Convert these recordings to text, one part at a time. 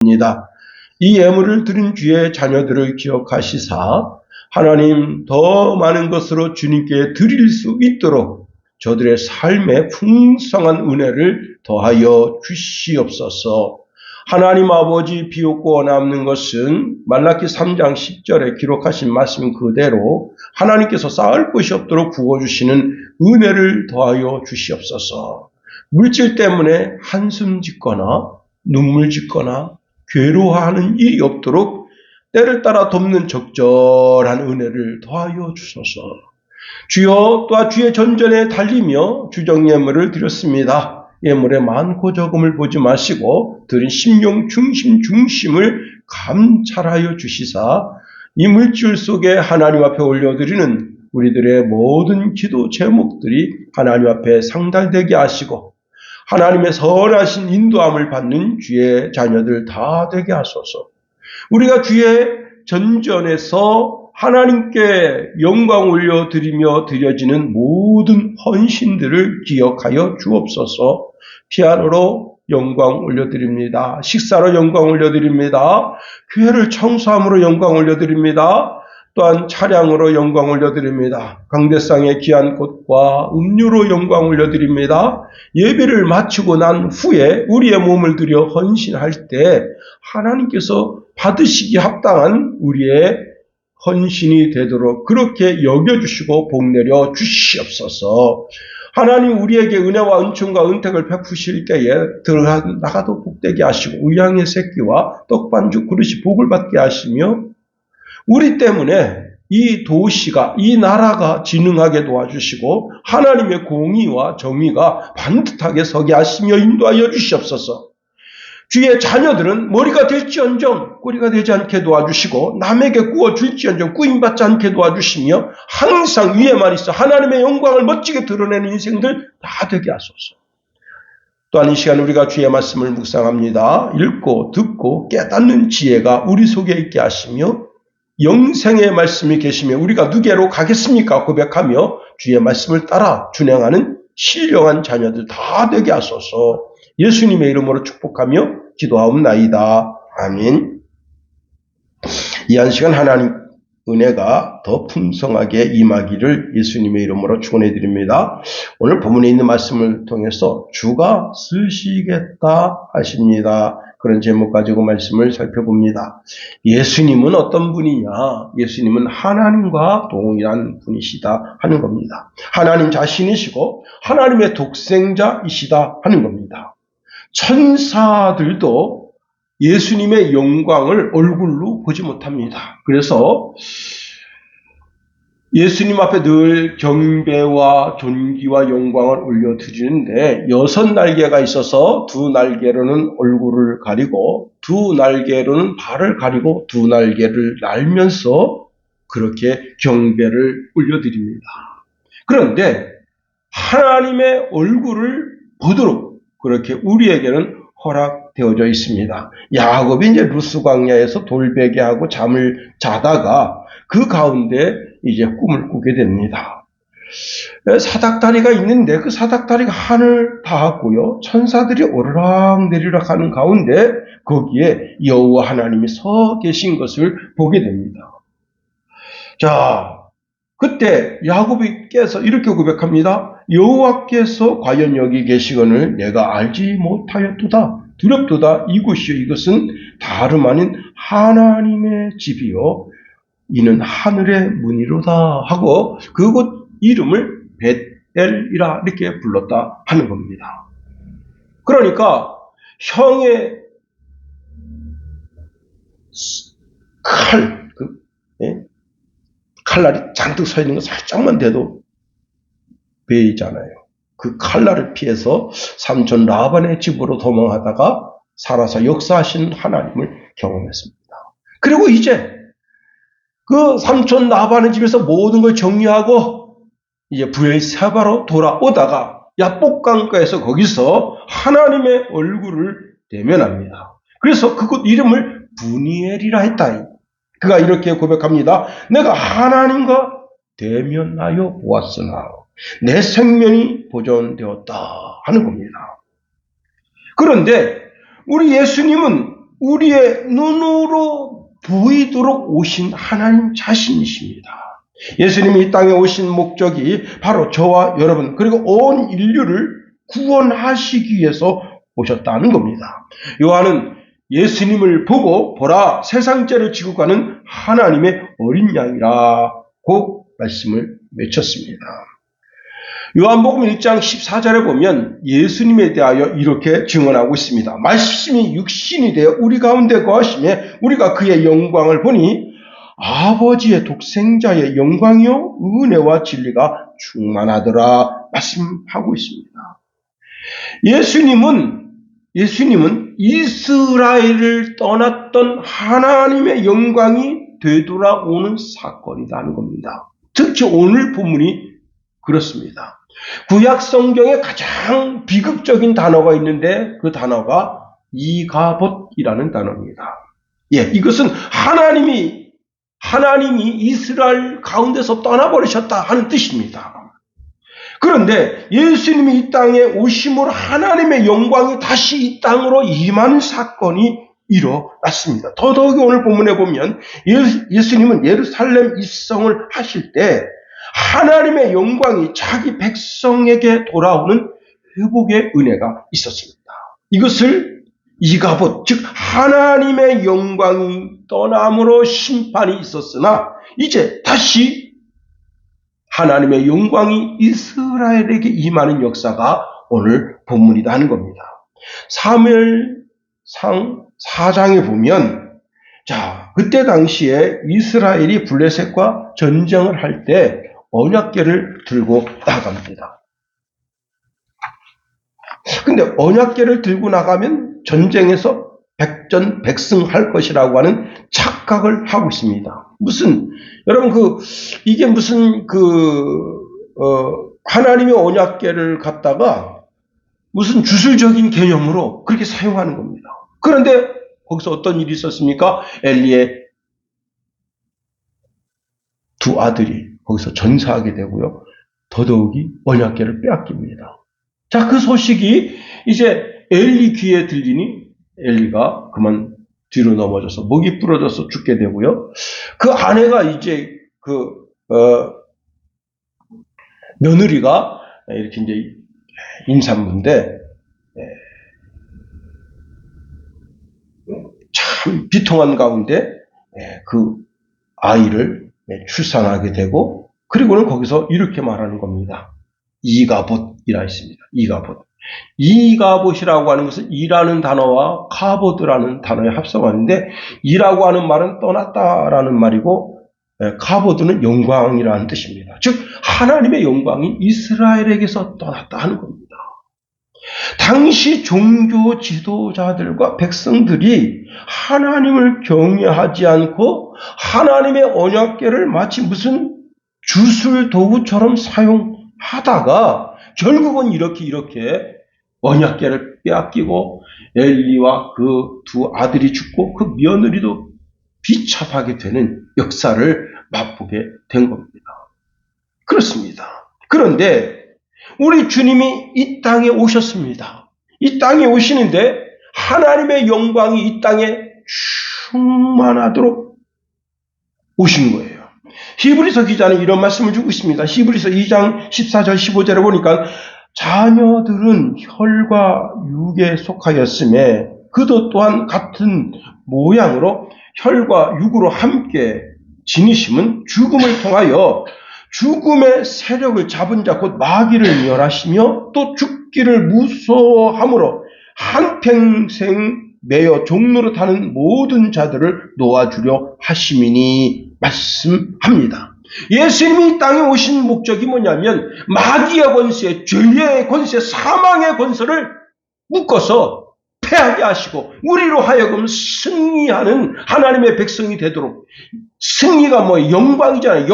입니다. 이 예물을 드린 주의 자녀들을 기억하시사 하나님 더 많은 것으로 주님께 드릴 수 있도록 저들의 삶에 풍성한 은혜를 더하여 주시옵소서. 하나님 아버지, 비옵고 원없는 것은 말라기 3장 10절에 기록하신 말씀 그대로 하나님께서 쌓을 것이 없도록 부어주시는 은혜를 더하여 주시옵소서. 물질 때문에 한숨 짓거나 눈물 짓거나 괴로워하는 일이 없도록 때를 따라 돕는 적절한 은혜를 더하여 주소서. 주여, 또한 주의 전전에 달리며 주정예물을 드렸습니다. 예물의 많고 적음을 보지 마시고 드린 심령 중심을 감찰하여 주시사 이 물질 속에 하나님 앞에 올려드리는 우리들의 모든 기도 제목들이 하나님 앞에 상달되게 하시고 하나님의 선하신 인도함을 받는 주의 자녀들 다 되게 하소서. 우리가 주의 전전에서 하나님께 영광 올려드리며 드려지는 모든 헌신들을 기억하여 주옵소서. 피아노로 영광 올려드립니다. 식사로 영광 올려드립니다. 교회를 청소함으로 영광 올려드립니다. 또한 차량으로 영광 올려드립니다. 강대상의 귀한 꽃과 음료로 영광 올려드립니다. 예배를 마치고 난 후에 우리의 몸을 들여 헌신할 때 하나님께서 받으시기 합당한 우리의 헌신이 되도록 그렇게 여겨주시고 복내려 주시옵소서. 하나님 우리에게 은혜와 은총과 은택을 베푸실 때에 나가도 복되게 하시고 우양의 새끼와 떡반죽 그릇이 복을 받게 하시며 우리 때문에 이 도시가, 이 나라가 진흥하게 도와주시고 하나님의 공의와 정의가 반듯하게 서게 하시며 인도하여 주시옵소서. 주의 자녀들은 머리가 될지언정 꼬리가 되지 않게 도와주시고 남에게 구워줄지언정 꾸임받지 않게 도와주시며 항상 위에만 있어 하나님의 영광을 멋지게 드러내는 인생들 다 되게 하소서. 또한 이 시간 우리가 주의 말씀을 묵상합니다. 읽고 듣고 깨닫는 지혜가 우리 속에 있게 하시며 영생의 말씀이 계시며 우리가 누구로 가겠습니까? 고백하며 주의 말씀을 따라 준행하는 신령한 자녀들 다 되게 하소서. 예수님의 이름으로 축복하며 기도하옵나이다. 아멘. 이 한 시간 하나님 은혜가 더 풍성하게 임하기를 예수님의 이름으로 축원해 드립니다. 오늘 본문에 있는 말씀을 통해서 주가 쓰시겠다 하십니다. 그런 제목 가지고 말씀을 살펴봅니다. 예수님은 어떤 분이냐? 예수님은 하나님과 동일한 분이시다 하는 겁니다. 하나님 자신이시고 하나님의 독생자이시다 하는 겁니다. 천사들도 예수님의 영광을 얼굴로 보지 못합니다. 그래서 예수님 앞에 늘 경배와 존귀와 영광을 올려드리는데 6날개가 있어서 2날개로는 얼굴을 가리고 2날개로는 발을 가리고 2날개를 날면서 그렇게 경배를 올려드립니다. 그런데 하나님의 얼굴을 보도록 그렇게 우리에게는 허락되어져 있습니다. 야곱이 이제 루스 광야에서 돌베개하고 잠을 자다가 그 가운데 이제 꿈을 꾸게 됩니다. 사닥다리가 있는데 그 사닥다리가 하늘 닿았고요. 천사들이 오르락내리락 하는 가운데 거기에 여호와 하나님이 서 계신 것을 보게 됩니다. 자, 그때 야곱이 깨서 이렇게 고백합니다. 여호와께서 과연 여기 계시거늘 내가 알지 못하였도다. 두렵도다. 이곳이요 이것은 다름 아닌 하나님의 집이요 이는 하늘의 문이로다 하고 그곳 이름을 벳엘이라 이렇게 불렀다 하는 겁니다. 그러니까 형의 칼날이 잔뜩 서 있는 거 살짝만 돼도 베이잖아요. 그 칼날을 피해서 삼촌 라반의 집으로 도망하다가 살아서 역사하신 하나님을 경험했습니다. 그리고 이제 그 삼촌 라반의 집에서 모든 걸 정리하고 이제 브엘사바로 돌아오다가 야복강가에서 거기서 하나님의 얼굴을 대면합니다. 그래서 그곳 이름을 브니엘이라 했다. 그가 이렇게 고백합니다. 내가 하나님과 대면하여 보았으나 내 생명이 보존되었다 하는 겁니다. 그런데 우리 예수님은 우리의 눈으로 보이도록 오신 하나님 자신이십니다. 예수님이 이 땅에 오신 목적이 바로 저와 여러분 그리고 온 인류를 구원하시기 위해서 오셨다는 겁니다. 요한은 예수님을 보고 보라 세상 죄를 지고 가는 하나님의 어린 양이라고 말씀을 맺혔습니다. 요한복음 1장 14절에 보면 예수님에 대하여 이렇게 증언하고 있습니다. 말씀이 육신이 되어 우리 가운데 거하시매 우리가 그의 영광을 보니 아버지의 독생자의 영광이요 은혜와 진리가 충만하더라 말씀하고 있습니다. 예수님은 이스라엘을 떠났던 하나님의 영광이 되돌아오는 사건이라는 겁니다. 특히 오늘 본문이 그렇습니다. 구약 성경에 가장 비극적인 단어가 있는데 그 단어가 이가봇이라는 단어입니다. 이것은 하나님이 이스라엘 가운데서 떠나버리셨다 하는 뜻입니다. 그런데 예수님이 이 땅에 오심으로 하나님의 영광이 다시 이 땅으로 임하는 사건이 일어났습니다. 더더욱이 오늘 본문에 보면 예수님은 예루살렘 입성을 하실 때 하나님의 영광이 자기 백성에게 돌아오는 회복의 은혜가 있었습니다. 이것을 이가봇, 즉 하나님의 영광이 떠남으로 심판이 있었으나 이제 다시 하나님의 영광이 이스라엘에게 임하는 역사가 오늘 본문이다 하는 겁니다. 사무엘상 4장에 보면 그때 당시에 이스라엘이 블레셋과 전쟁을 할 때 언약궤를 들고 나갑니다. 근데 언약궤를 들고 나가면 전쟁에서 백전백승할 것이라고 하는 착각을 하고 있습니다. 여러분 이게 하나님의 언약궤를 갖다가 무슨 주술적인 개념으로 그렇게 사용하는 겁니다. 그런데 거기서 어떤 일이 있었습니까? 엘리의 두 아들이 거기서 전사하게 되고요. 더더욱이 언약궤를 빼앗깁니다. 그 소식이 이제 엘리 귀에 들리니 엘리가 그만 뒤로 넘어져서 목이 부러져서 죽게 되고요. 그 아내가 이제 며느리가 이렇게 이제 임산부인데 참 비통한 가운데 그 아이를 출산하게 되고 그리고는 거기서 이렇게 말하는 겁니다. 이가봇이라 있습니다. 이가봇이라고 하는 것은 이라는 단어와 카보드라는 단어의 합성어인데 이라고 하는 말은 떠났다라는 말이고 카보드는 영광이라는 뜻입니다. 즉 하나님의 영광이 이스라엘에게서 떠났다 하는 겁니다. 당시 종교 지도자들과 백성들이 하나님을 경외하지 않고 하나님의 언약궤를 마치 무슨 주술 도구처럼 사용하다가 결국은 이렇게 언약궤를 빼앗기고 엘리와 그 두 아들이 죽고 그 며느리도 비참하게 되는 역사를 맛보게 된 겁니다. 그렇습니다. 그런데 우리 주님이 이 땅에 오셨습니다. 이 땅에 오시는데 하나님의 영광이 이 땅에 충만하도록 오신 거예요. 히브리서 기자는 이런 말씀을 주고 있습니다. 히브리서 2장 14절 15절에 보니까 자녀들은 혈과 육에 속하였음에 그도 또한 같은 모양으로 혈과 육으로 함께 지니심은 죽음을 통하여 죽음의 세력을 잡은 자 곧 마귀를 멸하시며 또 죽기를 무서워함으로 한평생 매여 종로로 타는 모든 자들을 놓아주려 하심이니 말씀합니다. 예수님이 이 땅에 오신 목적이 뭐냐면 마귀의 권세, 죄의 권세, 사망의 권세를 묶어서 패하게 하시고 우리로 하여금 승리하는 하나님의 백성이 되도록 승리가 영광이잖아요.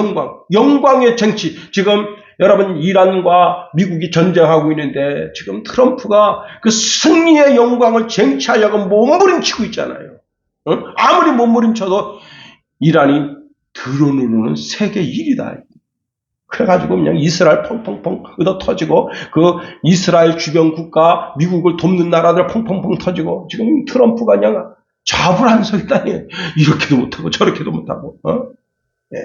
영광의 정치. 지금 여러분 이란과 미국이 전쟁하고 있는데 지금 트럼프가 그 승리의 영광을 쟁취하려고 몸부림치고 있잖아요. 아무리 몸부림쳐도 이란이 드론으로는 세계 1위다. 그래가지고 그냥 이스라엘 펑펑펑 얻어 터지고 그 이스라엘 주변 국가 미국을 돕는 나라들 펑펑펑 터지고 지금 트럼프가 그냥 좌불안석이다니. 이렇게도 못하고 저렇게도 못하고. 예.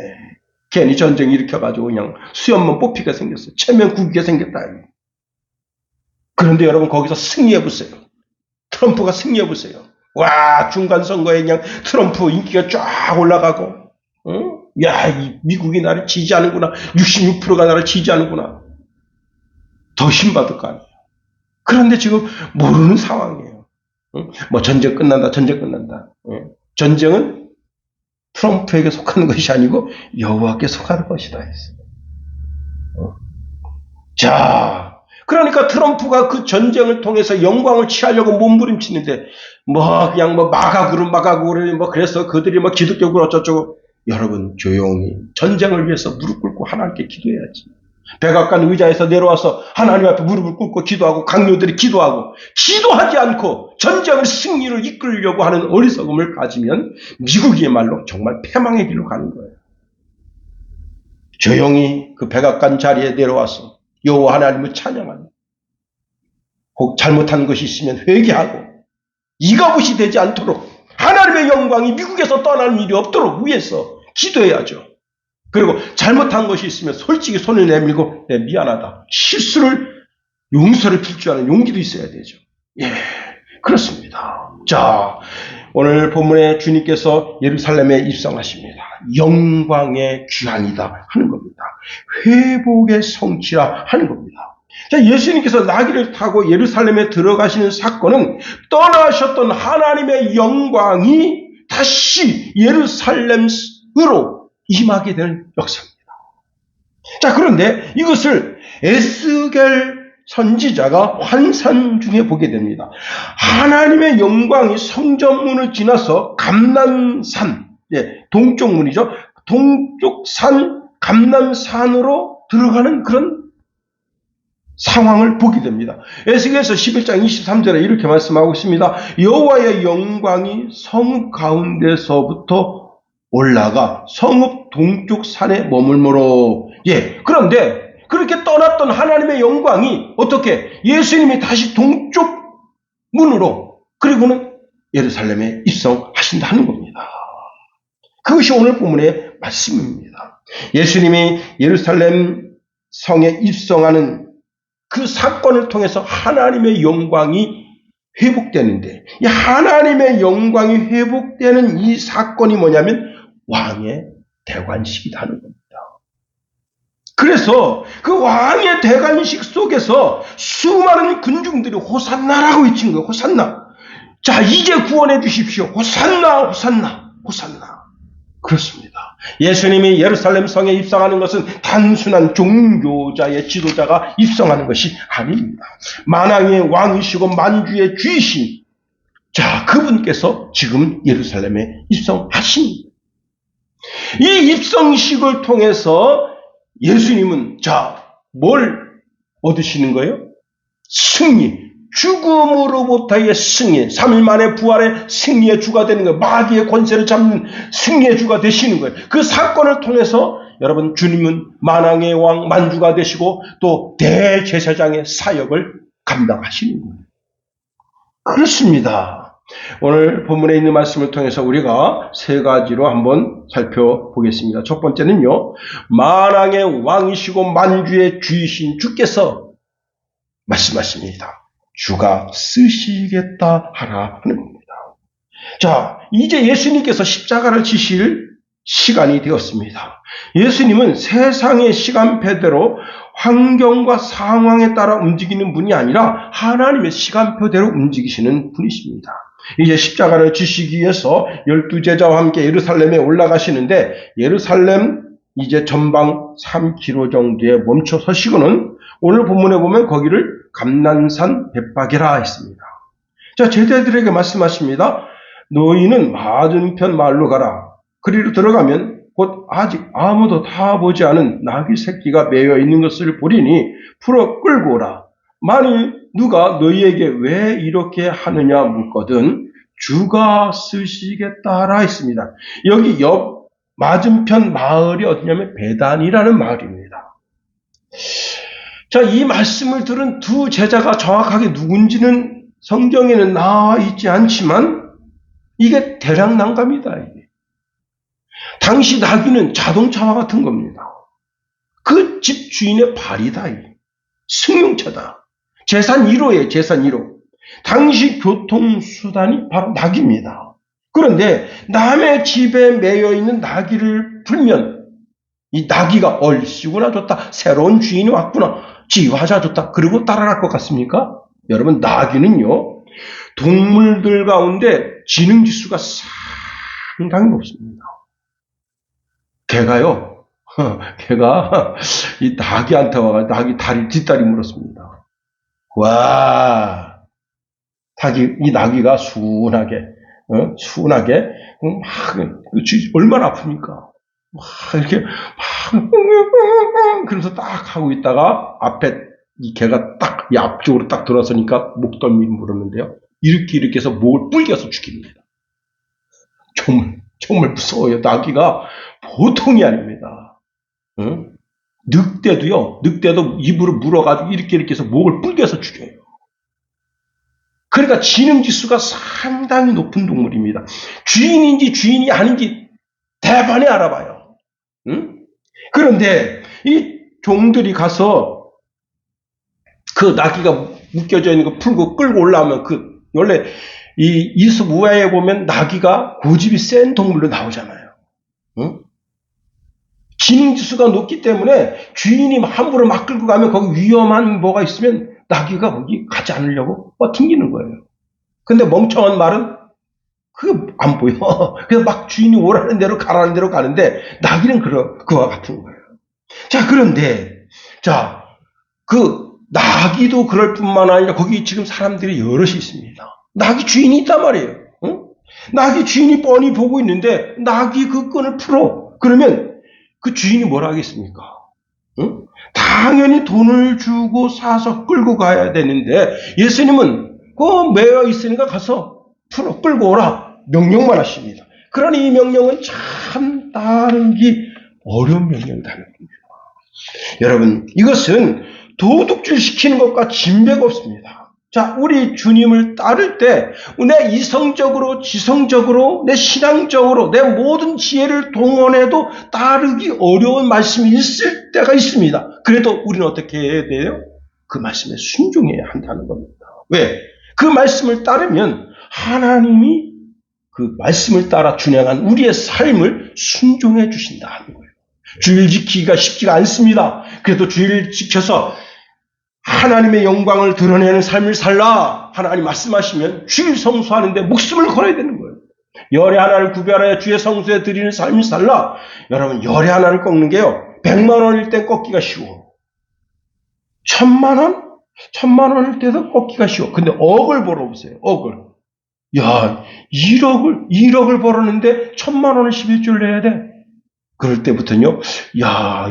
괜히 전쟁 일으켜가지고 그냥 수염만 뽑히게 생겼어요. 체면 구기게 생겼다. 그런데 여러분 거기서 승리해보세요. 트럼프가 승리해보세요. 와, 중간선거에 그냥 트럼프 인기가 쫙 올라가고, 야, 이 미국이 나를 지지하는구나. 66%가 나를 지지하는구나. 더 힘받을 거 아니에요. 그런데 지금 모르는 상황이에요. 뭐 전쟁 끝난다, 전쟁 끝난다. 전쟁은 트럼프에게 속하는 것이 아니고 여호와께 속하는 것이다 했어요. 자, 그러니까 트럼프가 그 전쟁을 통해서 영광을 취하려고 몸부림치는데 그냥 마가구를 그래서 그들이 기독교를 어쩌고. 여러분 조용히 전쟁을 위해서 무릎 꿇고 하나님께 기도해야지. 백악관 의자에서 내려와서 하나님 앞에 무릎을 꿇고 기도하고 강요들이 기도하지 않고 전쟁을 승리를 이끌려고 하는 어리석음을 가지면 미국이야말로 정말 패망의 길로 가는 거예요. 조용히 그 백악관 자리에 내려와서 여호와 하나님을 찬양하며 혹 잘못한 것이 있으면 회개하고 이가봇이 되지 않도록 하나님의 영광이 미국에서 떠나는 일이 없도록 위해서 기도해야죠. 그리고 잘못한 것이 있으면 솔직히 손을 내밀고 미안하다. 용서를 빌 줄 아는 용기도 있어야 되죠. 예, 그렇습니다. 자, 오늘 본문에 주님께서 예루살렘에 입성하십니다. 영광의 귀환이다 하는 겁니다. 회복의 성취라 하는 겁니다. 자, 예수님께서 나귀를 타고 예루살렘에 들어가시는 사건은 떠나셨던 하나님의 영광이 다시 예루살렘으로 임하게 되는 역사입니다. 자, 그런데 이것을 에스겔 선지자가 환상 중에 보게 됩니다. 하나님의 영광이 성전문을 지나서 감람산, 동쪽 문이죠. 동쪽 산, 감람산으로 들어가는 그런 상황을 보게 됩니다. 에스겔서 11장 23절에 이렇게 말씀하고 있습니다. 여호와의 영광이 성읍 가운데서부터 올라가 성읍 동쪽 산에 머물므로. 그런데 그렇게 떠났던 하나님의 영광이 어떻게 예수님이 다시 동쪽 문으로 그리고는 예루살렘에 입성하신다는 겁니다. 그것이 오늘 본문의 말씀입니다. 예수님이 예루살렘 성에 입성하는 그 사건을 통해서 하나님의 영광이 회복되는데, 이 하나님의 영광이 회복되는 이 사건이 뭐냐면 왕의 대관식이라는 겁니다. 그래서 그 왕의 대관식 속에서 수많은 군중들이 호산나라고 외친 거예요. 호산나. 자, 이제 구원해 주십시오. 호산나, 호산나, 호산나. 그렇습니다. 예수님이 예루살렘 성에 입성하는 것은 단순한 종교자의 지도자가 입성하는 것이 아닙니다. 만왕의 왕이시고 만주의 주이신, 자, 그분께서 지금 예루살렘에 입성하십니다. 이 입성식을 통해서 예수님은 뭘 얻으시는 거예요? 승리. 죽음으로부터의 승리, 3일 만에 부활의 승리의 주가 되는 거예요. 마귀의 권세를 잡는 승리의 주가 되시는 거예요. 그 사건을 통해서 여러분 주님은 만왕의 왕 만주가 되시고 또 대제사장의 사역을 감당하시는 거예요. 그렇습니다. 오늘 본문에 있는 말씀을 통해서 우리가 세 가지로 한번 살펴보겠습니다. 첫 번째는요, 만왕의 왕이시고 만주의 주이신 주께서 말씀하십니다. 주가 쓰시겠다 하라 하는 겁니다. 자, 이제 예수님께서 십자가를 지실 시간이 되었습니다. 예수님은 세상의 시간표대로 환경과 상황에 따라 움직이는 분이 아니라 하나님의 시간표대로 움직이시는 분이십니다. 이제 십자가를 지시기 위해서 12제자와 함께 예루살렘에 올라가시는데, 예루살렘 이제 전방 3km 정도에 멈춰 서시고는 오늘 본문에 보면 거기를 감람산 벳박이라 했습니다. 자, 제자들에게 말씀하십니다. 너희는 맞은편 마을로 가라. 그리로 들어가면 곧 아직 아무도 타보지 않은 나귀 새끼가 매여 있는 것을 보리니 풀어 끌고 오라. 만일 누가 너희에게 왜 이렇게 하느냐 묻거든 주가 쓰시겠다라 했습니다. 여기 옆 맞은편 마을이 어디냐면 베단이라는 마을입니다. 자, 이 말씀을 들은 두 제자가 정확하게 누군지는 성경에는 나와 있지 않지만 이게 대량 난감이다. 이게. 당시 나귀는 자동차와 같은 겁니다. 그 집 주인의 발이다. 이게. 승용차다. 재산 1호예요. 재산 1호. 당시 교통수단이 바로 나귀입니다. 그런데 남의 집에 매여 있는 나귀를 풀면 이 나귀가 얼씨구나 좋다. 새로운 주인이 왔구나. 지화자 좋다. 그리고 따라갈 것 같습니까? 여러분, 나귀는요, 동물들 가운데 지능지수가 상당히 높습니다. 개가요, 개가 이 나귀한테 와가 나귀 뒷다리 물었습니다. 와, 이 나귀가 순하게, 얼마나 아픕니까? 막 이렇게 그래서 딱 하고 있다가 앞에 이 개가 딱 이 앞쪽으로 딱 돌아서니까 목덜미를 물었는데요. 이렇게 해서 목을 불겨서 죽입니다. 정말 무서워요. 나귀가 보통이 아닙니다. 응? 늑대도 입으로 물어가지고 이렇게 해서 목을 불겨서 죽여요. 그러니까 지능지수가 상당히 높은 동물입니다. 주인인지 주인이 아닌지 대반에 알아봐요. 응? 그런데 이 종들이 가서 그 나귀가 묶여져 있는 거 풀고 끌고 올라오면 원래 이 이솝 우화에 보면 나귀가 고집이 센 동물로 나오잖아요. 응? 지능지수가 높기 때문에 주인이 함부로 막 끌고 가면 거기 위험한 뭐가 있으면 나귀가 거기 가지 않으려고 튕기는 거예요. 근데 멍청한 말은 그게 안 보여. 그래서 막 주인이 오라는 대로 가라는 대로 가는데 나귀는 그와 같은 거예요. 자, 그런데 그 나귀도 그럴 뿐만 아니라 거기 지금 사람들이 여럿이 있습니다. 나귀 주인이 있단 말이에요. 응? 나귀 주인이 뻔히 보고 있는데 나귀 그 끈을 풀어. 그러면 그 주인이 뭐라 하겠습니까? 응? 당연히 돈을 주고 사서 끌고 가야 되는데 예수님은 그 매여 있으니까 가서 풀어 끌고 오라 명령만 하십니다. 그러니 이 명령은 참 따르기 어려운 명령이라는 겁니다. 여러분, 이것은 도둑질 시키는 것과 진배가 없습니다. 자, 우리 주님을 따를 때 내 이성적으로, 지성적으로, 내 신앙적으로, 내 모든 지혜를 동원해도 따르기 어려운 말씀이 있을 때가 있습니다. 그래도 우리는 어떻게 해야 돼요? 그 말씀에 순종해야 한다는 겁니다. 왜? 그 말씀을 따르면 하나님이 그 말씀을 따라 준행한 우리의 삶을 순종해 주신다는 거예요. 주일 지키기가 쉽지가 않습니다. 그래도 주일 지켜서 하나님의 영광을 드러내는 삶을 살라 하나님 말씀하시면 주일 성수하는데 목숨을 걸어야 되는 거예요. 열의 하나를 구별하여 주의 성수에 드리는 삶을 살라. 여러분, 열의 하나를 꺾는 게요 100만 원일 땐 꺾기가 쉬워. 1000만 원? 1000만 원일 때도 꺾기가 쉬워. 근데 억을 벌어보세요. 억을. 야, 1억을 벌었는데 1000만 원을 11조를 내야 돼. 그럴 때부터는요, 야,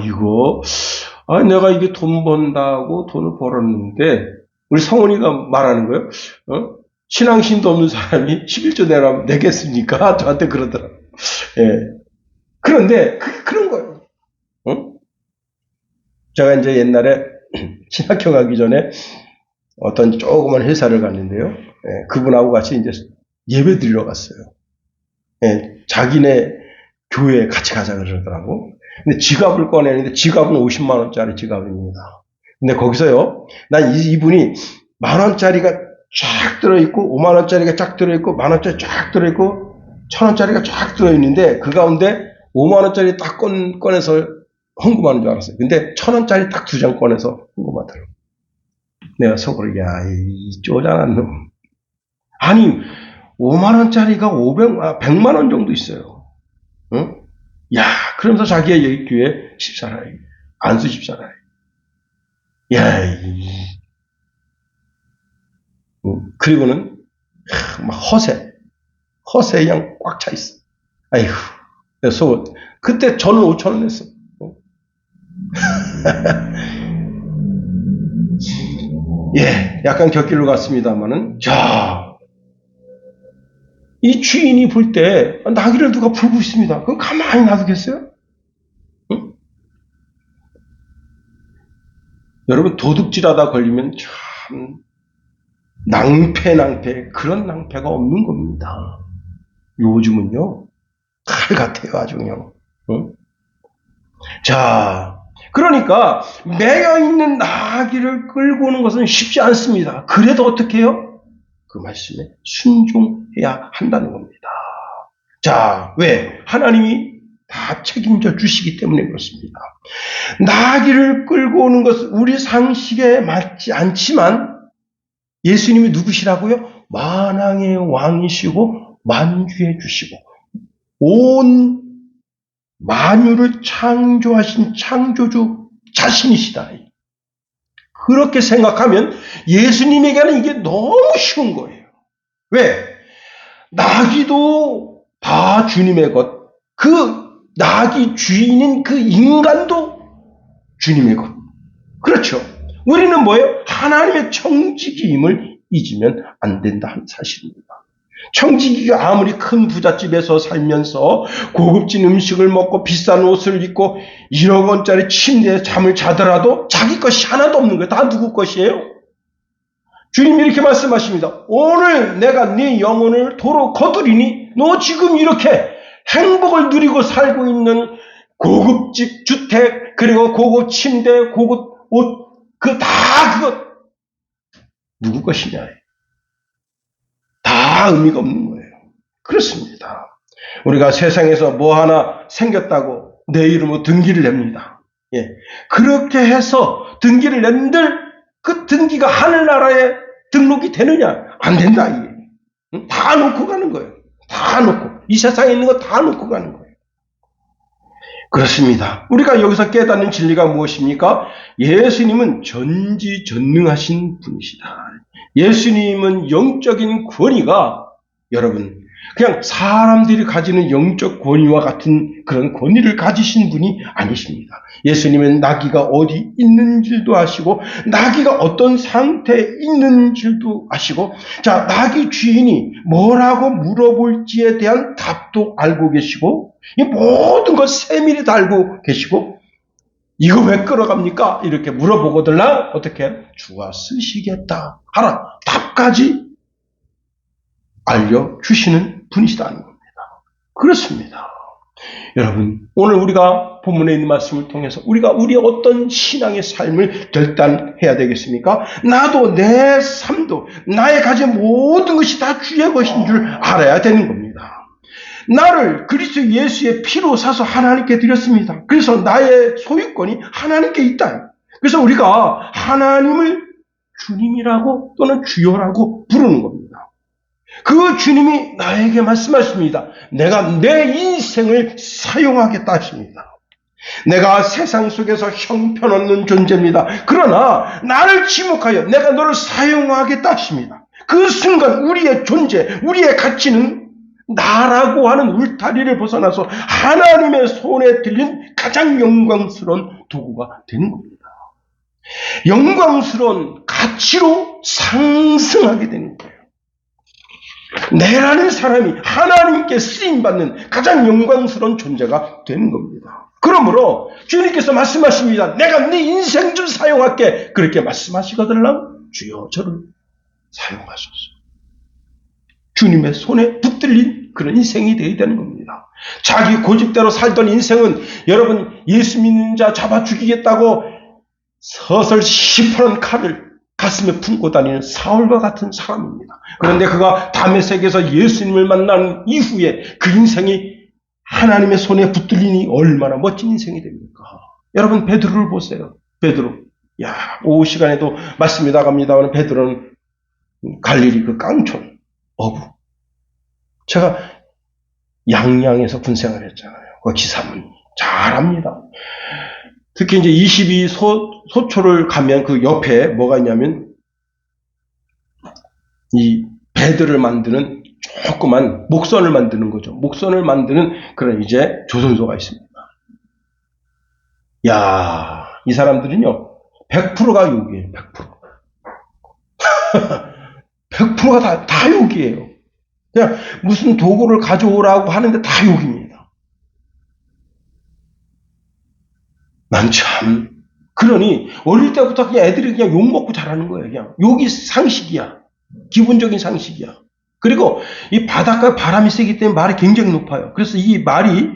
내가 이게 돈 번다고 돈을 벌었는데, 우리 성훈이가 말하는 거예요. 신앙심도 없는 사람이 11조 내라면 내겠습니까? 저한테 그러더라고요. 예. 그런데, 그런 거예요. 제가 이제 옛날에 신학교 가기 전에 어떤 조그만 회사를 갔는데요. 예, 그분하고 같이 이제 예배 드리러 갔어요. 예, 자기네 교회에 같이 가자 그러더라고. 근데 지갑을 꺼내는데 지갑은 50만 원짜리 지갑입니다. 근데 거기서요, 난 이분이 만 원짜리가 쫙 들어있고 5만 원짜리가 쫙 들어있고 만 원짜리 쫙 들어있고 1000원짜리가 쫙 들어있는데 그 가운데 5만 원짜리 딱 꺼내서 헌금하는 줄 알았어요. 근데 1000원짜리 딱 2장 꺼내서 헌금하더라고. 내가 속으로 이 쪼잔한 놈. 아니 5만 원짜리가 100만 원 정도 있어요. 응? 야, 그러면서 자기의 여기 교회 집사라요. 안수 집사라요. 야, 그리고는 막 허세 그냥 꽉 차 있어. 아이고, 그래서 그때 저는 5,000원 냈어. 예, 약간 곁길로 갔습니다만은, 이 주인이 볼 때 나귀를 누가 풀고 있습니다. 그럼 가만히 놔두겠어요? 응? 여러분, 도둑질하다 걸리면 참 낭패 그런 낭패가 없는 겁니다. 요즘은요, 칼 같아요, 아주 그냥. 응? 자, 그러니까 매여 있는 나귀를 끌고 오는 것은 쉽지 않습니다. 그래도 어떻게 해요? 그 말씀에 순종해야 한다는 겁니다. 자, 왜? 하나님이 다 책임져 주시기 때문에 그렇습니다. 나귀를 끌고 오는 것은 우리 상식에 맞지 않지만 예수님이 누구시라고요? 만왕의 왕이시고 만주해 주시고 온 만유를 창조하신 창조주 자신이시다. 그렇게 생각하면 예수님에게는 이게 너무 쉬운 거예요. 왜? 나귀도 다 주님의 것, 그 나귀 주인인 그 인간도 주님의 것. 그렇죠. 우리는 뭐예요? 하나님의 청지기임을 잊으면 안 된다는 사실입니다. 청지기가 아무리 큰 부잣집에서 살면서 고급진 음식을 먹고 비싼 옷을 입고 1억 원짜리 침대에 잠을 자더라도 자기 것이 하나도 없는 거예요. 다 누구 것이에요? 주님이 이렇게 말씀하십니다. 오늘 내가 네 영혼을 도로 거두리니 너 지금 이렇게 행복을 누리고 살고 있는 고급집 주택 그리고 고급 침대 고급 옷 그거 누구 것이냐. 다 의미가 없는 거예요. 그렇습니다. 우리가 세상에서 뭐 하나 생겼다고 내 이름으로 등기를 냅니다. 예. 그렇게 해서 등기를 낸들 그 등기가 하늘나라에 등록이 되느냐? 안 된다. 이게. 다 놓고 가는 거예요. 다 놓고. 이 세상에 있는 거 다 놓고 가는 거예요. 그렇습니다. 우리가 여기서 깨닫는 진리가 무엇입니까? 예수님은 전지전능하신 분이시다. 예수님은 영적인 권위가 여러분 그냥 사람들이 가지는 영적 권위와 같은 그런 권위를 가지신 분이 아니십니다. 예수님은 나귀가 어디 있는지도 아시고 나귀가 어떤 상태에 있는지도 아시고 자 나귀 주인이 뭐라고 물어볼지에 대한 답도 알고 계시고 이 모든 것 세밀히 다 알고 계시고 이거 왜 끌어갑니까? 이렇게 물어보거들나 어떻게 주가 쓰시겠다 하라 답까지 알려주시는 분이시다는 겁니다. 그렇습니다. 여러분 오늘 우리가 본문에 있는 말씀을 통해서 우리가 우리의 어떤 신앙의 삶을 결단해야 되겠습니까? 나도 내 삶도 나의 가진 모든 것이 다 주의 것인 줄 알아야 되는 겁니다. 나를 그리스도 예수의 피로 사서 하나님께 드렸습니다. 그래서 나의 소유권이 하나님께 있다. 그래서 우리가 하나님을 주님이라고 또는 주여라고 부르는 겁니다. 그 주님이 나에게 말씀하십니다. 내가 내 인생을 사용하겠다 하십니다. 내가 세상 속에서 형편없는 존재입니다. 그러나 나를 지목하여 내가 너를 사용하겠다 하십니다. 그 순간 우리의 존재, 우리의 가치는 나라고 하는 울타리를 벗어나서 하나님의 손에 들린 가장 영광스러운 도구가 되는 겁니다. 영광스러운 가치로 상승하게 되는 거예요. 내라는 사람이 하나님께 쓰임받는 가장 영광스러운 존재가 되는 겁니다. 그러므로 주님께서 말씀하십니다. 내가 네 인생 좀 사용할게. 그렇게 말씀하시거든요. 주여 저를 사용하소서. 주님의 손에 붙들린 그런 인생이 되어야 되는 겁니다. 자기 고집대로 살던 인생은 여러분 예수 믿는 자 잡아 죽이겠다고 서슬 시퍼런 칼을 가슴에 품고 다니는 사울과 같은 사람입니다. 그런데 그가 다메섹에서 예수님을 만난 이후에 그 인생이 하나님의 손에 붙들리니 얼마나 멋진 인생이 됩니까? 여러분 베드로를 보세요. 베드로. 오후 시간에도 말씀이 나갑니다만 베드로는 갈릴리 그 깡촌 어부. 제가 양양에서 군생활 했잖아요. 그 기사문 잘 압니다. 특히 이제 22소초를 가면 그 옆에 뭐가 있냐면 이 배들을 만드는 조그만 목선을 만드는 거죠. 목선을 만드는 그런 이제 조선소가 있습니다. 이 사람들은요 100%가 욕이에요. 100%. 100%가 다 욕이에요. 그냥 무슨 도구를 가져오라고 하는데 다 욕입니다. 난 참 그러니 어릴 때부터 그냥 애들이 그냥 욕 먹고 자라는 거예요. 그냥 욕이 상식이야. 기본적인 상식이야. 그리고 이 바닷가 바람이 세기 때문에 말이 굉장히 높아요. 그래서 이 말이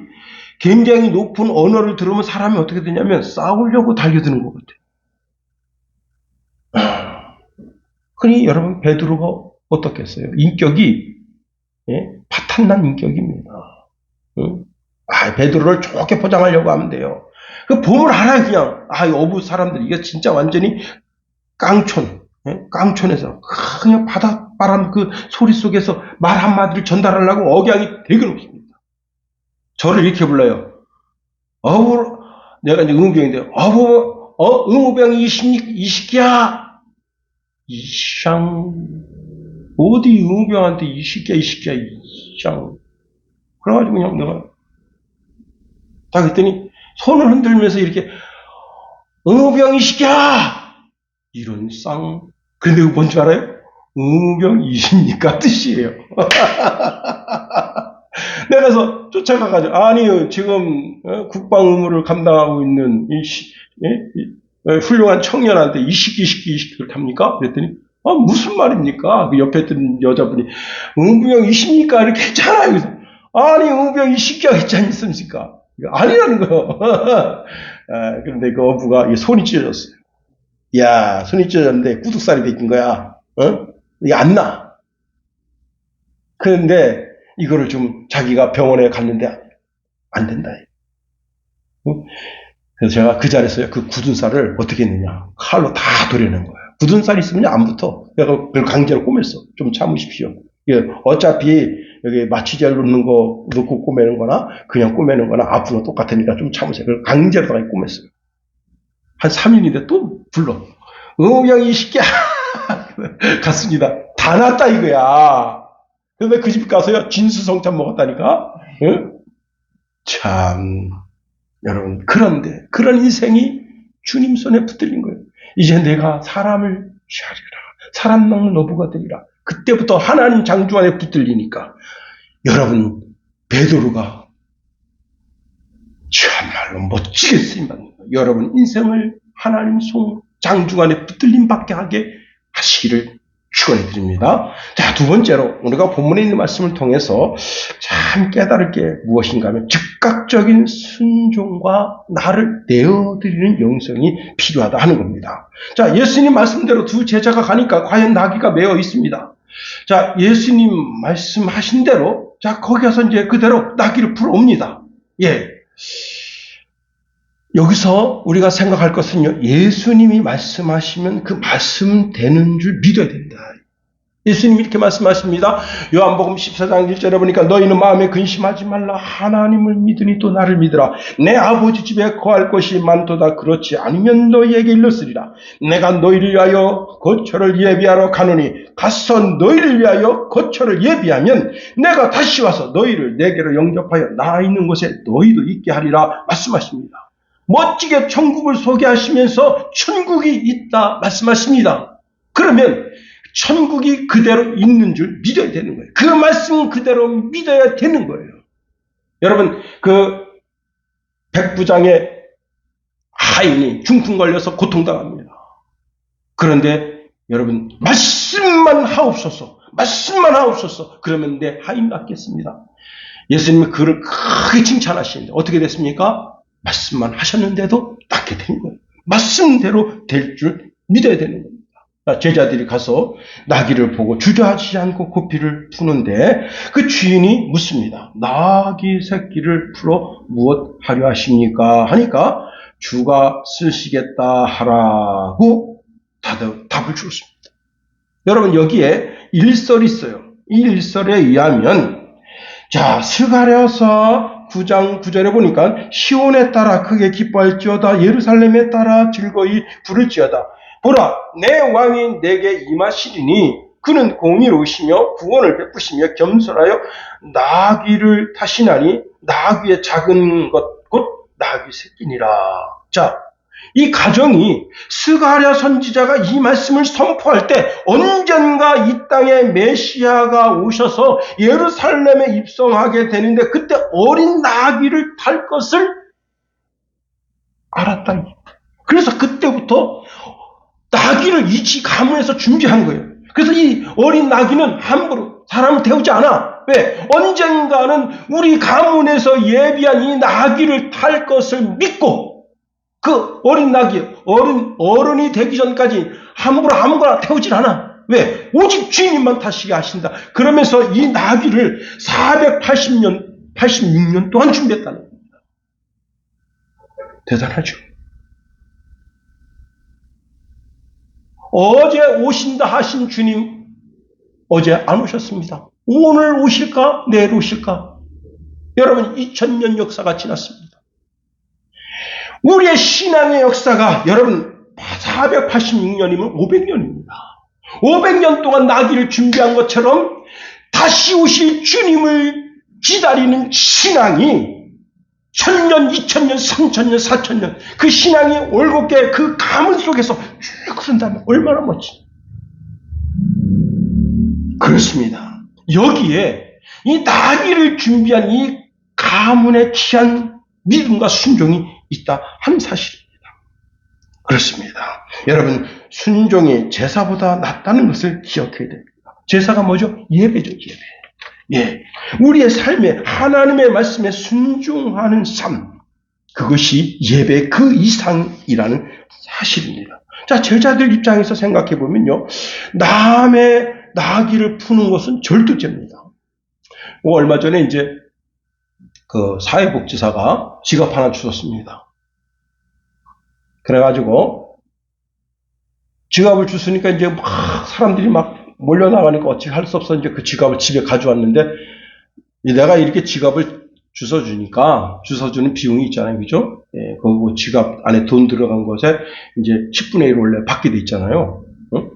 굉장히 높은 언어를 들으면 사람이 어떻게 되냐면 싸우려고 달려드는 것 같아요. 그러니 여러분 베드로가 어떻겠어요? 인격이 파탄난 인격입니다. 베드로를 좋게 포장하려고 하면 돼요. 그 보면 알아요, 그냥. 이 어부 사람들, 이게 진짜 완전히 깡촌에서, 그냥 바닷바람 그 소리 속에서 말 한마디를 전달하려고 억양이 되게 높습니다. 저를 이렇게 불러요. 내가 이제 의무병인데, 의무병이 이 새끼야! 이샹. 어디 의무병한테 이 새끼야, 이샹. 그래가지고 그냥 내가 딱 했더니 손을 흔들면서 이렇게 의무병 이 새끼야! 이런 그런데 뭔 줄 알아요? 의무병이십니까? 뜻이에요. 내가 그래서 쫓아가가지고 아니요 지금 국방 의무를 감당하고 있는 훌륭한 청년한테 이 새끼를 합니까? 그랬더니 무슨 말입니까? 그 옆에 있던 여자분이 의무병이십니까? 이렇게 했잖아요. 그래서 아니 의무병 이 새끼가 있지 않습니까? 아니라는 거예요. 그런데 그 어부가 손이 찢어졌어요. 야, 손이 찢어졌는데 구둑살이 베낀 거야. 이게 안 나. 그런데 이거를 좀 자기가 병원에 갔는데 안 된다. 그래서 제가 그 자리에서 그 굳은 살을 어떻게 했느냐. 칼로 다 도려낸 거예요. 굳은 살이 있으면 안 붙어. 내가 그걸 강제로 꼬맸어. 좀 참으십시오. 어차피 여기 마취젤 넣고 꼬매는 거나 그냥 꼬매는 거나 아픈 거 똑같으니까 좀 참으세요. 그걸 강제로 꼬맸어요. 한 3일인데 또 불러. 의무병 이 새끼야. 갔습니다. 다 났다 이거야. 근데 그 집 가서요 진수성찬 먹었다니까. 응? 참 여러분 그런데 그런 인생이 주님 손에 붙들린 거예요. 이제 내가 사람을 취하리라. 사람 먹는 어부가 되리라. 그때부터 하나님 장주 안에 붙들리니까 여러분 베드로가 참말로 멋지게 쓰임받는 거예요. 여러분 인생을 하나님 손 장주 안에 붙들림 받게 하게 하시기를 축원해 드립니다. 자, 두 번째로 우리가 본문에 있는 말씀을 통해서 참 깨달을 게 무엇인가 하면 즉각적인 순종과 나를 내어드리는 영성이 필요하다 하는 겁니다. 자, 예수님 말씀대로 두 제자가 가니까 과연 나귀가 메어 있습니다. 자, 예수님 말씀하신 대로 자, 거기 가서 이제 그대로 나귀를 풀어옵니다. 예. 여기서 우리가 생각할 것은요, 예수님이 말씀하시면 그 말씀 되는 줄 믿어야 된다. 예수님이 이렇게 말씀하십니다. 요한복음 14장 1절에 보니까 너희는 마음에 근심하지 말라. 하나님을 믿으니 또 나를 믿으라. 내 아버지 집에 거할 것이 많도다. 그렇지 않으면 너희에게 일렀으리라. 내가 너희를 위하여 거처를 예비하러 가노니 가서 너희를 위하여 거처를 예비하면 내가 다시 와서 너희를 내게로 영접하여 나 있는 곳에 너희도 있게 하리라 말씀하십니다. 멋지게 천국을 소개하시면서 천국이 있다 말씀하십니다. 그러면 천국이 그대로 있는 줄 믿어야 되는 거예요. 그 말씀은 그대로 믿어야 되는 거예요. 여러분 그 백부장의 하인이 중풍 걸려서 고통당합니다. 그런데 여러분 말씀만 하옵소서 그러면 내 하인 낫겠습니다. 예수님이 그를 크게 칭찬하시는데 어떻게 됐습니까? 말씀만 하셨는데도 낫게 된 거예요. 말씀대로 될 줄 믿어야 되는 겁니다. 제자들이 가서 나귀를 보고 주저하지 않고 고삐를 푸는데 그 주인이 묻습니다. 나귀 새끼를 풀어 무엇 하려 하십니까? 하니까 주가 쓰시겠다 하라고 답을 주었습니다. 여러분 여기에 일설이 있어요. 이 일설에 의하면 자 스가랴서 9장 9절에 보니까 시온에 따라 크게 기뻐할지어다 예루살렘에 따라 즐거이 부를지어다 보라 내 왕이 내게 임하시리니 그는 공의로우시며 구원을 베푸시며 겸손하여 나귀를 타시나니 나귀의 작은 것 곧 나귀 새끼니라. 자, 이 가정이 스가랴 선지자가 이 말씀을 선포할 때 언젠가 이 땅에 메시아가 오셔서 예루살렘에 입성하게 되는데 그때 어린 나귀를 탈 것을 알았다. 그래서 그때부터 나귀를 가문에서 준비한 거예요. 그래서 이 어린 나귀는 함부로 사람을 태우지 않아. 왜? 언젠가는 우리 가문에서 예비한 이 나귀를 탈 것을 믿고 그 어린 나귀, 어른이 되기 전까지 함부로 아무거나 태우질 않아. 왜? 오직 주님만 타시게 하신다. 그러면서 이 나귀를 86년 동안 준비했다는 겁니다. 대단하죠. 어제 오신다 하신 주님 어제 안 오셨습니다. 오늘 오실까? 내일 오실까? 여러분 2000년 역사가 지났습니다. 우리의 신앙의 역사가 여러분 486년이면 500년입니다. 500년 동안 나귀를 준비한 것처럼 다시 오실 주님을 기다리는 신앙이 1000년, 2000년, 3000년, 4000년 그 신앙이 올곧게 그 가문 속에서 쭉 흐른다면 얼마나 멋지. 그렇습니다. 여기에 이 나귀를 준비한 이 가문의 귀한 믿음과 순종이 있다 하는 사실입니다. 그렇습니다. 여러분 순종이 제사보다 낫다는 것을 기억해야 됩니다. 제사가 뭐죠? 예배죠. 예배. 예, 우리의 삶에 하나님의 말씀에 순종하는 삶, 그것이 예배 그 이상이라는 사실입니다. 자, 제자들 입장에서 생각해 보면요, 남의 나귀를 푸는 것은 절도죄입니다. 얼마 전에 이제 그 사회복지사가 지갑 하나 주셨습니다. 그래가지고 지갑을 주시니까 이제 막 사람들이 막 몰려나가니까 어찌 할 수 없어 이제 그 지갑을 집에 가져왔는데 내가 이렇게 지갑을 주워주는 비용이 있잖아요. 그죠? 예, 그 지갑 안에 돈 들어간 것에 이제 10분의 1 원래 받게 돼 있잖아요. 응?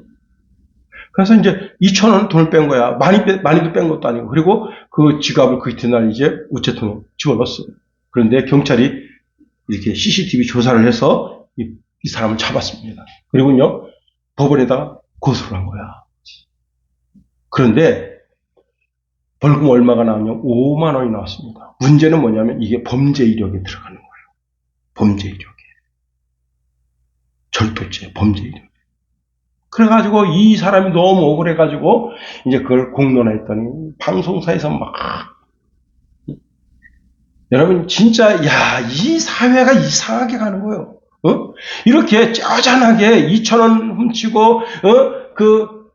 그래서 이제 2,000원 돈을 뺀 거야. 많이도 뺀 것도 아니고. 그리고 그 지갑을 그 이튿날 이제 우체통에 집어넣었어요. 그런데 경찰이 이렇게 CCTV 조사를 해서 이 사람을 잡았습니다. 그리고요, 법원에다가 고소를 한 거야. 그런데 벌금 얼마가 나왔냐? 5만 원이 나왔습니다. 문제는 뭐냐면 이게 범죄 이력에 들어가는 거예요. 범죄 이력에. 절도죄, 범죄 이력. 그래가지고 이 사람이 너무 억울해가지고 이제 그걸 공론화했더니 방송사에서 막 여러분 진짜 이 사회가 이상하게 가는 거예요. 이렇게 짜잔하게 2,000원 훔치고 그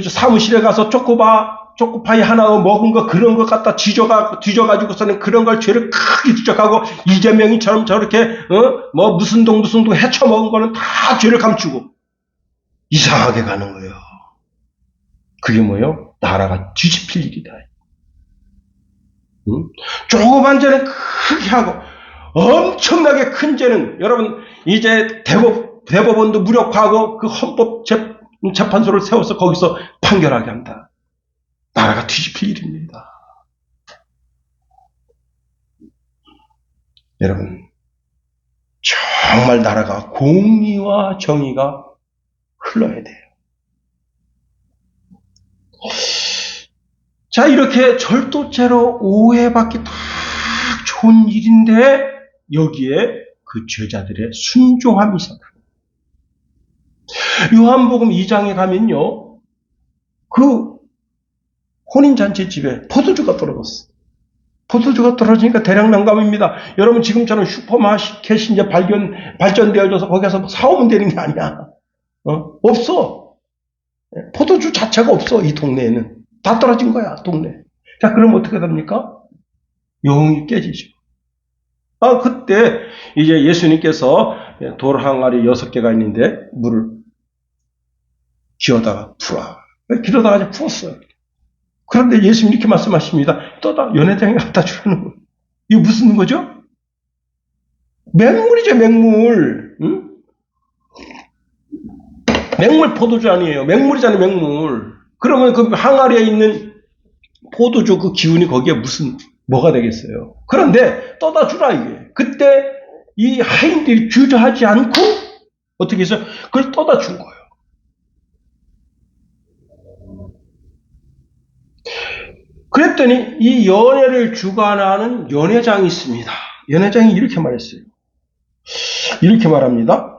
사무실에 가서 초코파이 하나 먹은 거 그런 거 갖다 뒤져가지고서는 그런 걸 죄를 크게 지적하고 이재명이처럼 저렇게 무슨 동 헤쳐먹은 거는 다 죄를 감추고 이상하게 가는 거예요. 그게 뭐예요? 나라가 뒤집힐 일이다. 조그만 죄는 크게 하고 엄청나게 큰 죄는 여러분 이제 대법원도 무력화하고 그 헌법재판소를 세워서 거기서 판결하게 한다. 나라가 뒤집힐 일입니다. 여러분 정말 나라가 공의와 정의가 흘러야 돼요. 자, 이렇게 절도죄로 오해받기 딱 좋은 일인데 여기에 그 죄자들의 순종함이 있었다. 요한복음 2장에 가면요, 그 혼인잔치 집에 포도주가 떨어졌어. 포도주가 떨어지니까 대량 난감입니다. 여러분 지금처럼 슈퍼마켓이 이제 발전되어져서 거기 가서 사오면 되는 게 아니야. 없어. 포도주 자체가 없어. 이 동네에는 다 떨어진 거야. 동네. 자, 그럼 어떻게 됩니까? 영이 깨지죠. 그때 이제 예수님께서 돌 항아리 6개가 있는데 물을 기어다가 풀어. 기어다가 이제 부었어요. 그런데 예수님 이렇게 말씀하십니다. 떠다 연회장에 갖다 주라는 거예요. 이거 무슨 거죠? 맹물이죠, 맹물. 응? 맹물 포도주 아니에요. 맹물이잖아요, 맹물. 그러면 그 항아리에 있는 포도주 그 기운이 거기에 뭐가 되겠어요. 그런데 떠다 주라, 이게. 그때 이 하인들이 주저하지 않고 어떻게 해서 그걸 떠다 준 거예요. 그랬더니 이 연회를 주관하는 연회장이 있습니다. 연회장이 이렇게 말했어요. 이렇게 말합니다.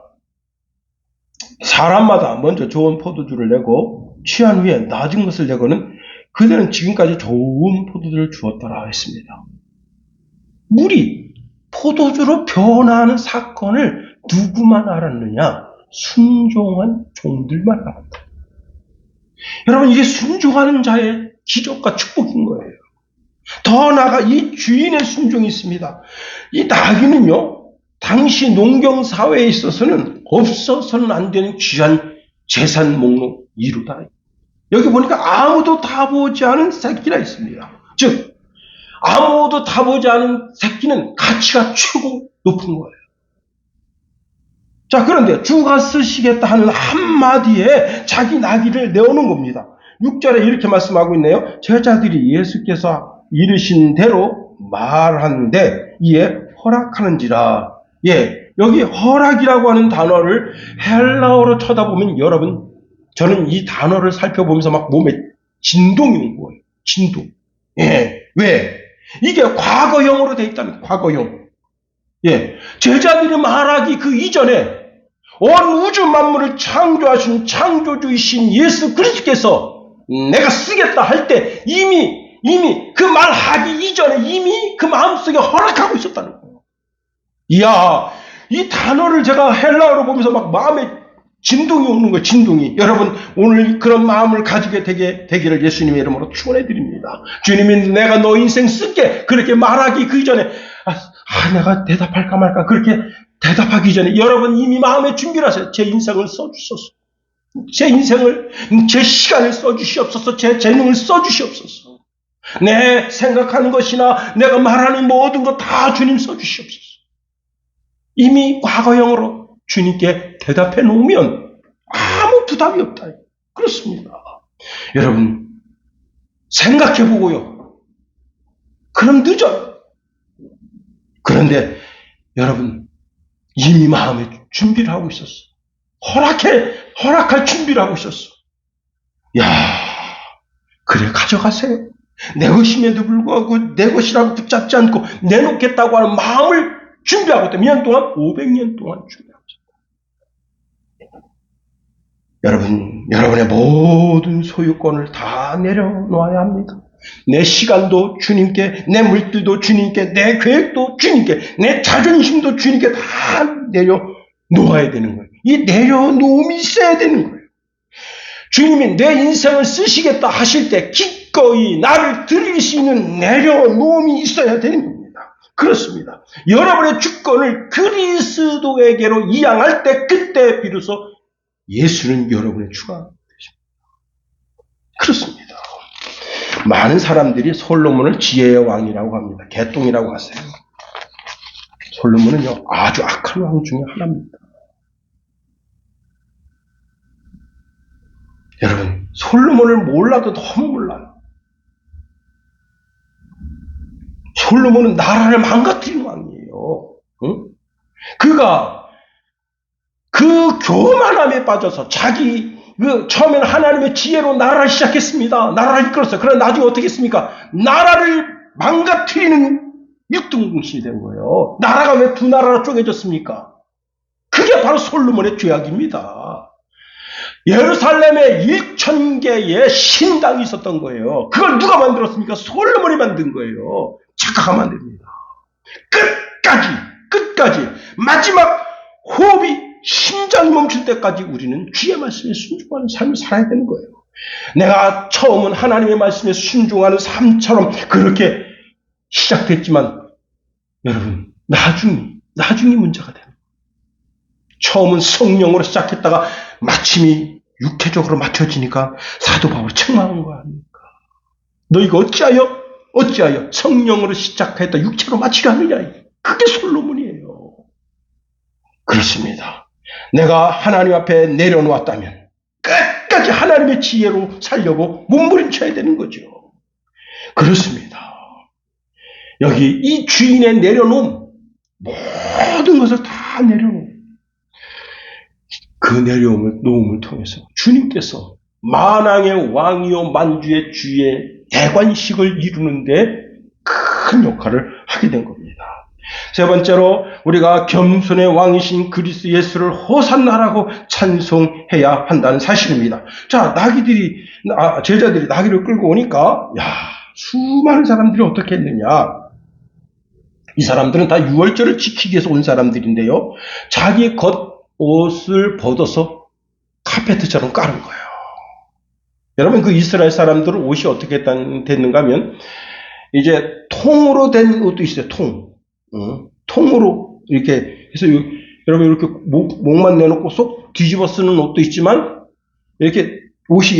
사람마다 먼저 좋은 포도주를 내고 취한 후에 낮은 것을 내고는 그대는 지금까지 좋은 포도주를 주었더라 했습니다. 물이 포도주로 변화하는 사건을 누구만 알았느냐? 순종한 종들만 알았다. 여러분, 이게 순종하는 자의 기적과 축복인 거예요. 더 나아가 이 주인의 순종이 있습니다. 이 나귀는요, 당시 농경사회에 있어서는 없어서는 안 되는 귀한 재산 목록 1호다. 여기 보니까 아무도 다 보지 않은 새끼라 있습니다. 즉, 아무도 다 보지 않은 새끼는 가치가 최고 높은 거예요. 자, 그런데 주가 쓰시겠다 하는 한마디에 자기 나귀를 내오는 겁니다. 6절에 이렇게 말씀하고 있네요. 제자들이 예수께서 이르신 대로 말한데 이에 허락하는지라. 예, 여기 허락이라고 하는 단어를 헬라어로 쳐다보면 여러분, 저는 이 단어를 살펴보면서 막 몸에 진동이 온 거예요. 진동. 예, 왜? 이게 과거형으로 되어 있다는 과거형. 예, 제자들이 말하기 그 이전에 온 우주 만물을 창조하신 창조주이신 예수 그리스도께서 내가 쓰겠다 할 때 이미 그 말하기 이전에 이미 그 마음속에 허락하고 있었다는 거예요. 이야, 이 단어를 제가 헬라어로 보면서 막 마음에 진동이 오는 거예요. 진동이. 여러분, 오늘 그런 마음을 가지게 되기를 예수님의 이름으로 축원해 드립니다. 주님이 내가 너 인생 쓸게 그렇게 말하기 그 이전에 내가 대답할까 말까 그렇게 대답하기 전에 여러분 이미 마음에 준비를 하세요. 제 인생을 써주소서. 제 인생을, 제 시간을 써주시옵소서. 제 재능을 써주시옵소서. 내 생각하는 것이나 내가 말하는 모든 것 다 주님 써주시옵소서. 이미 과거형으로 주님께 대답해 놓으면 아무 부담이 없다. 그렇습니다. 여러분, 생각해 보고요. 그럼 늦어요. 그런데 여러분, 이미 마음에 준비를 하고 있었어. 허락할 준비를 하고 있었어. 야, 그래 가져가세요. 내 것임에도 불구하고 내 것이라고 붙잡지 않고 내놓겠다고 하는 마음을 준비하고 있다. 몇 년 동안? 500년 동안 준비하고 있다. 여러분, 여러분의 모든 소유권을 다 내려놓아야 합니다. 내 시간도 주님께, 내 물질도 주님께, 내 계획도 주님께, 내 자존심도 주님께 다 내려놓아야 되는 거예요. 이 내려놓음이 있어야 되는 거예요. 주님이 내 인생을 쓰시겠다 하실 때 기꺼이 나를 드릴 수 있는 내려놓음이 있어야 되는 겁니다. 그렇습니다. 여러분의 주권을 그리스도에게로 이양할 때 그때 비로소 예수는 여러분의 주가 되십니다. 그렇습니다. 많은 사람들이 솔로몬을 지혜의 왕이라고 합니다. 개똥이라고 하세요. 솔로몬은요, 아주 악한 왕 중에 하나입니다. 여러분, 솔로몬을 몰라도 너무 몰라요. 솔로몬은 나라를 망가뜨린 왕이에요. 응? 그가 그 교만함에 빠져서 처음에는 하나님의 지혜로 나라를 시작했습니다. 나라를 이끌었어요. 그러나 나중에 어떻게 했습니까? 나라를 망가뜨리는 육등공신이 된 거예요. 나라가 왜 두 나라로 쪼개졌습니까? 그게 바로 솔로몬의 죄악입니다. 예루살렘에 1000개의 신당이 있었던 거예요. 그걸 누가 만들었습니까? 솔로몬이 만든 거예요. 착각하면 안 됩니다. 끝까지 마지막 호흡이 심장이 멈출 때까지 우리는 주의 말씀에 순종하는 삶을 살아야 되는 거예요. 내가 처음은 하나님의 말씀에 순종하는 삶처럼 그렇게 시작됐지만 여러분, 나중이 문제가 돼요. 처음은 성령으로 시작했다가 마침이 육체적으로 맞춰지니까 사도 바울이 책망한 거 아닙니까? 너희가 어찌하여 성령으로 시작했다 육체로 마치려 하느냐? 그게 솔로몬이에요. 그렇습니다. 내가 하나님 앞에 내려놓았다면 끝까지 하나님의 지혜로 살려고 몸부림쳐야 되는 거죠. 그렇습니다. 여기 이 주인의 내려놓음, 모든 것을 다 내려놓음. 그 놓음을 통해서 주님께서 만왕의 왕이요 만주의 주의 대관식을 이루는데 큰 역할을 하게 된 겁니다. 세 번째로 우리가 겸손의 왕이신 그리스도 예수를 호산나라고 찬송해야 한다는 사실입니다. 자, 제자들이 나귀를 끌고 오니까 수많은 사람들이 어떻게 했느냐. 이 사람들은 다 유월절을 지키기 위해서 온 사람들인데요. 자기 겉옷을 벗어서 카페트처럼 깔은 거예요. 여러분, 그 이스라엘 사람들은 옷이 어떻게 됐는가 하면 이제 통으로 된 옷도 있어요. 통으로 이렇게 해서 여러분 이렇게 목만 내놓고 쏙 뒤집어 쓰는 옷도 있지만 이렇게 옷이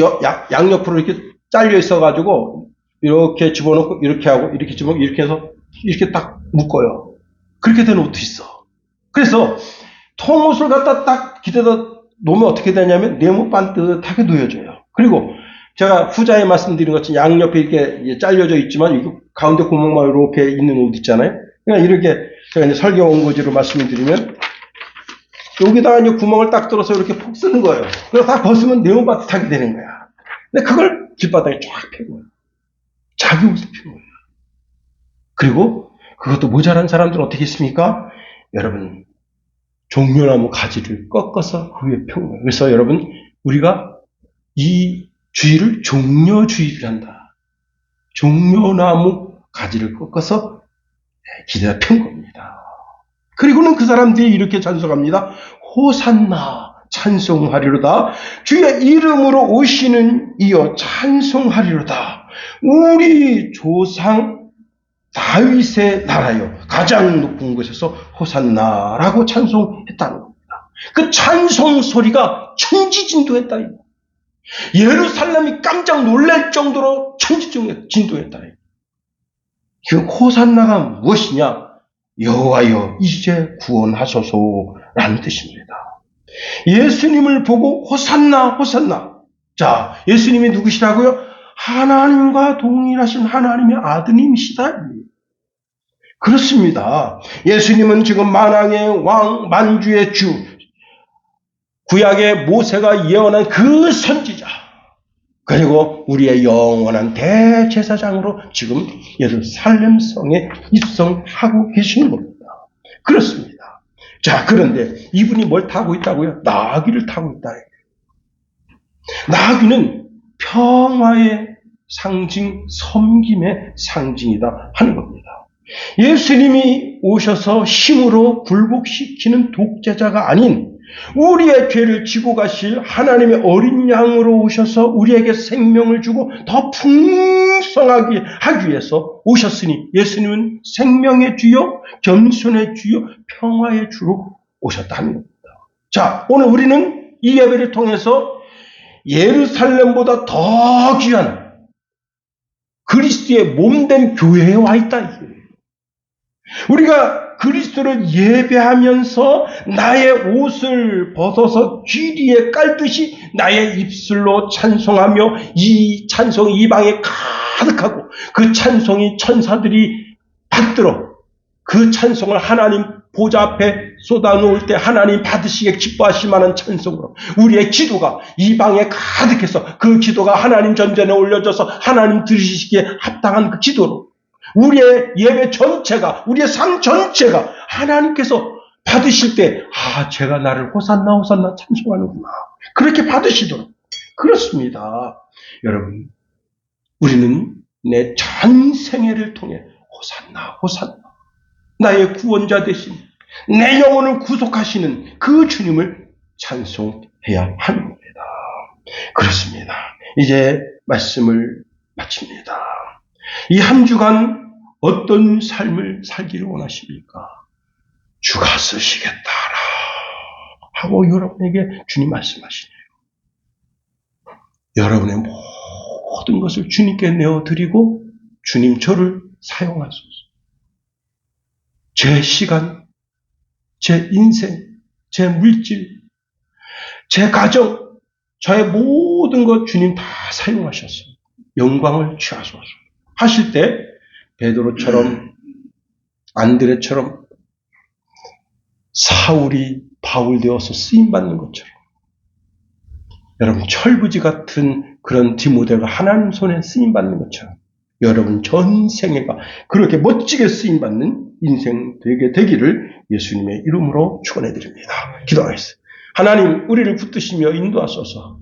양옆으로 이렇게 잘려 있어가지고 이렇게 집어넣고 이렇게 하고 이렇게 집어넣고 이렇게 해서 이렇게 딱 묶어요. 그렇게 된 옷도 있어. 그래서 통옷을 갖다 딱 기대다 놓으면 어떻게 되냐면 네모 반듯하게 놓여져요. 그리고 제가 후자에 말씀드린 것처럼 양옆에 이렇게 잘려져 있지만 이 가운데 구멍만 이렇게 있는 옷 있잖아요. 그러니까 이렇게 제가 이제 설교 원고지로 말씀을 드리면 여기다가 이제 구멍을 딱 뚫어서 이렇게 푹 쓰는 거예요. 그래서 다 벗으면 네모 반듯하게 되는 거야. 근데 그걸 길바닥에 쫙 펴고 자기 옷을 펴는 거예요. 그리고 그것도 모자란 사람들은 어떻게 했습니까? 여러분, 종려나무 가지를 꺾어서 그 위에 펴는 거예요. 그래서 여러분, 우리가 이 주의를 종려주의를 한다. 종려나무 가지를 꺾어서 기대다 편 겁니다. 그리고는 그 사람들이 이렇게 찬송합니다. 호산나 찬송하리로다. 주의 이름으로 오시는 이여 찬송하리로다. 우리 조상 다윗의 나라여 가장 높은 곳에서 호산나라고 찬송했다는 겁니다. 그 찬송 소리가 천지진도했다. 예루살렘이 깜짝 놀랄 정도로 천지진도했다. 그 호산나가 무엇이냐? 여호와여 이제 구원하소서라는 뜻입니다. 예수님을 보고 호산나 호산나. 자, 예수님이 누구시라고요? 하나님과 동일하신 하나님의 아드님이시다. 그렇습니다. 예수님은 지금 만왕의 왕, 만주의 주, 구약의 모세가 예언한 그 선지자, 그리고 우리의 영원한 대제사장으로 지금 예루살렘 성에 입성하고 계시는 겁니다. 그렇습니다. 자, 그런데 이분이 뭘 타고 있다고요? 나귀를 타고 있다. 나귀는 평화의 상징, 섬김의 상징이다 하는 겁니다. 예수님이 오셔서 힘으로 굴복시키는 독재자가 아닌 우리의 죄를 지고 가실 하나님의 어린 양으로 오셔서 우리에게 생명을 주고 더 풍성하게 하기 위해서 오셨으니 예수님은 생명의 주요, 겸손의 주요, 평화의 주로 오셨다는 겁니다. 자, 오늘 우리는 이 예배를 통해서 예루살렘보다 더 귀한 그리스도의 몸된 교회에 와 있다. 우리가 그리스도를 예배하면서 나의 옷을 벗어서 귀리에 깔듯이 나의 입술로 찬송하며 이 찬송이 이 방에 가득하고 그 찬송이 천사들이 받들어 그 찬송을 하나님 보좌 앞에 쏟아놓을 때 하나님 받으시게 기뻐하실 만한 찬송으로 우리의 기도가 이 방에 가득해서 그 기도가 하나님 전전에 올려져서 하나님 들으시기에 합당한 그 기도로 우리의 예배 전체가, 우리의 삶 전체가 하나님께서 받으실 때, 제가 나를 호산나, 호산나 찬송하는구나. 그렇게 받으시도록. 그렇습니다. 여러분, 우리는 내 전생애를 통해 호산나, 호산나. 나의 구원자 되신, 내 영혼을 구속하시는 그 주님을 찬송해야 하는 겁니다. 그렇습니다. 이제 말씀을 마칩니다. 이 한 주간 어떤 삶을 살기를 원하십니까? 주가 쓰시겠다라 하고 여러분에게 주님 말씀하시네요. 여러분의 모든 것을 주님께 내어드리고 주님 저를 사용하소서. 제 시간, 제 인생, 제 물질, 제 가정, 저의 모든 것 주님 다 사용하셔서 영광을 취하소서. 하실 때 베드로처럼 안드레처럼 사울이 바울 되어서 쓰임받는 것처럼 여러분 철부지 같은 그런 디모데가 하나님 손에 쓰임받는 것처럼 여러분 전생애가 그렇게 멋지게 쓰임받는 인생 되게 되기를 예수님의 이름으로 축원해 드립니다. 기도하겠습니다. 하나님, 우리를 붙드시며 인도하소서.